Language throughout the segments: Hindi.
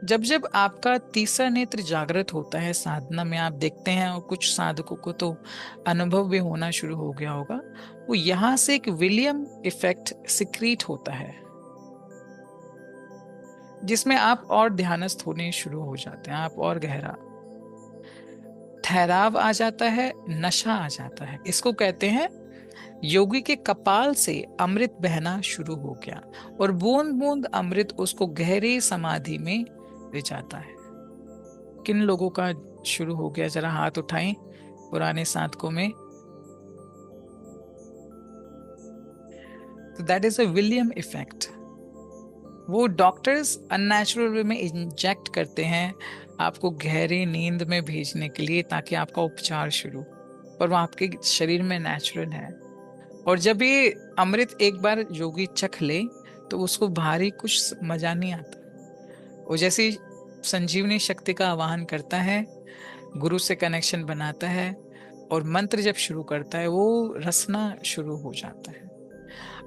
जब जब आपका तीसरा नेत्र जागृत होता है साधना में, आप देखते हैं, और कुछ साधकों को तो अनुभव भी होना शुरू हो गया होगा, वो यहां से एक विलियम इफेक्ट सिक्रीट होता है, जिसमें आप और ध्यानस्थ होने शुरू हो जाते हैं, आप और गहरा ठहराव आ जाता है, नशा आ जाता है। इसको कहते हैं योगी के कपाल से अमृत बहना शुरू हो गया, और बूंद बूंद अमृत उसको गहरी समाधि में ले जाता है। किन लोगों का शुरू हो गया, जरा हाथ उठाएं पुराने साधकों में। तो that is a William effect. वो डॉक्टर्स अननेचुरल वे में इंजेक्ट करते हैं आपको गहरी नींद में भेजने के लिए, ताकि आपका उपचार शुरू, पर वो आपके शरीर में नेचुरल है। और जब ये अमृत एक बार योगी चख ले, तो उसको भारी कुछ मजा नहीं आता। वो जैसे संजीवनी शक्ति का आवाहन करता है, गुरु से कनेक्शन बनाता है, और मंत्र जब शुरू करता है, वो रसना शुरू हो जाता है।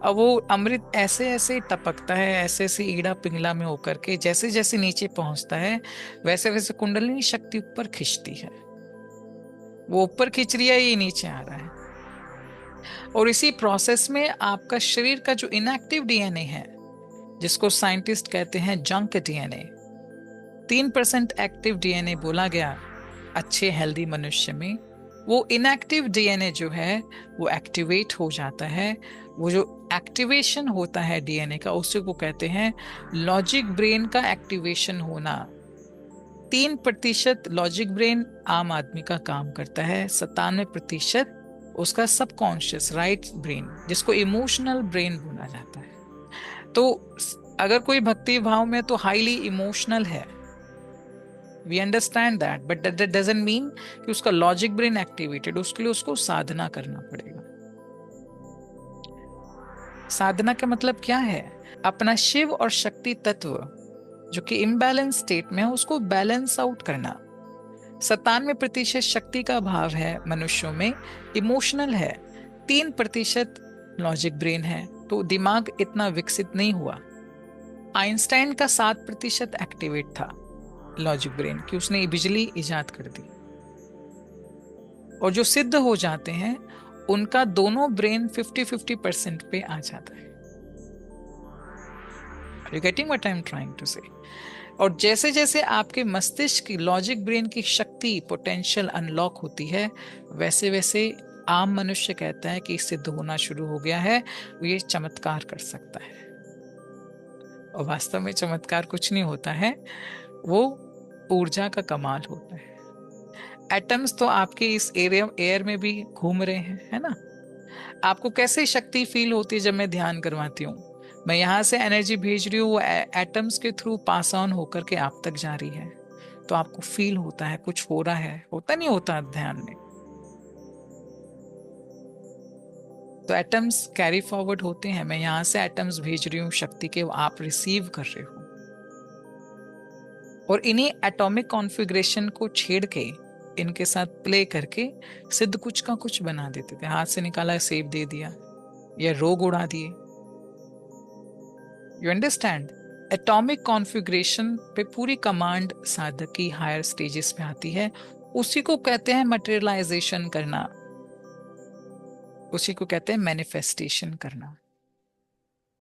अब वो अमृत ऐसे ऐसे टपकता है, ऐसे ऐसे ईड़ा पिंगला में होकर के, जैसे जैसे नीचे पहुंचता है, वैसे वैसे कुंडलिनी शक्ति ऊपर खींचती है। वो ऊपर खींच रही है, ये नीचे आ रहा है। और इसी प्रोसेस में आपका शरीर का जो इनएक्टिव डीएनए है, जिसको साइंटिस्ट कहते हैं जंक डीएनए, 3% एक्टिव डीएनए बोला गया अच्छे हेल्दी मनुष्य में, वो इनएक्टिव डीएनए जो है वो एक्टिवेट हो जाता है। वो जो एक्टिवेशन होता है डीएनए का, उसी को कहते हैं लॉजिक ब्रेन का एक्टिवेशन होना। 3% लॉजिक ब्रेन आम आदमी का काम करता है, 97% उसका सबकॉन्शियस राइट ब्रेन, जिसको इमोशनल ब्रेन बोला जाता है। तो अगर कोई भक्ति भाव में तो हाईली इमोशनल है, we understand that, but that doesn't mean कि उसका लॉजिक ब्रेन एक्टिवेटेड। उसके लिए उसको साधना करना पड़ेगा। साधना का मतलब क्या है? अपना शिव और शक्ति तत्व जो कि इम्बैलेंस स्टेट में है, उसको बैलेंस आउट करना। 97% शक्ति का भाव है मनुष्यों में, इमोशनल है, 3% लॉजिक ब्रेन है। तो दिमाग इतना विकसित नहीं हुआ। आइंस्टाइन का 7% एक्टिवेट था लॉजिक ब्रेन, कि उसने बिजली इजाद कर दी। और जो सिद्ध हो जाते हैं, उनका दोनों ब्रेन 50-50% पे आ जाता है। Are you getting what I'm trying to say? और जैसे जैसे आपके मस्तिष्क की लॉजिक ब्रेन की शक्ति पोटेंशियल अनलॉक होती है, वैसे वैसे आम मनुष्य कहता है कि सिद्ध होना शुरू हो गया है, वो ये चमत्कार कर सकता है। और वास्तव में चमत्कार कुछ नहीं होता है, वो ऊर्जा का कमाल होता है। एटम्स तो आपके इस एयर में भी घूम रहे हैं, है ना? आपको कैसे शक्ति फील होती है जब मैं ध्यान करवाती हूँ? मैं यहाँ से एनर्जी भेज रही हूँ, वो एटम्स के थ्रू पास ऑन होकर के आप तक जा रही है, तो आपको फील होता है कुछ हो रहा है। होता नहीं होता ध्यान में? तो एटम्स कैरी फॉरवर्ड होते हैं। मैं यहाँ से एटम्स भेज रही हूँ शक्ति के, वो आप रिसीव कर रहे हो। और इन्हीं एटॉमिक कॉन्फ़िगरेशन को छेड़ के, इनके साथ प्ले करके सिद्ध कुछ का कुछ बना देते थे। हाथ से निकाला सेब दे दिया, या रोग उड़ा दिए। You understand? एटॉमिक कॉन्फ़िगरेशन पे पूरी कमांड साधक की हायर स्टेजेस पे आती है। उसी को कहते हैं मटेरियलाइजेशन करना, उसी को कहते हैं मैनिफेस्टेशन करना।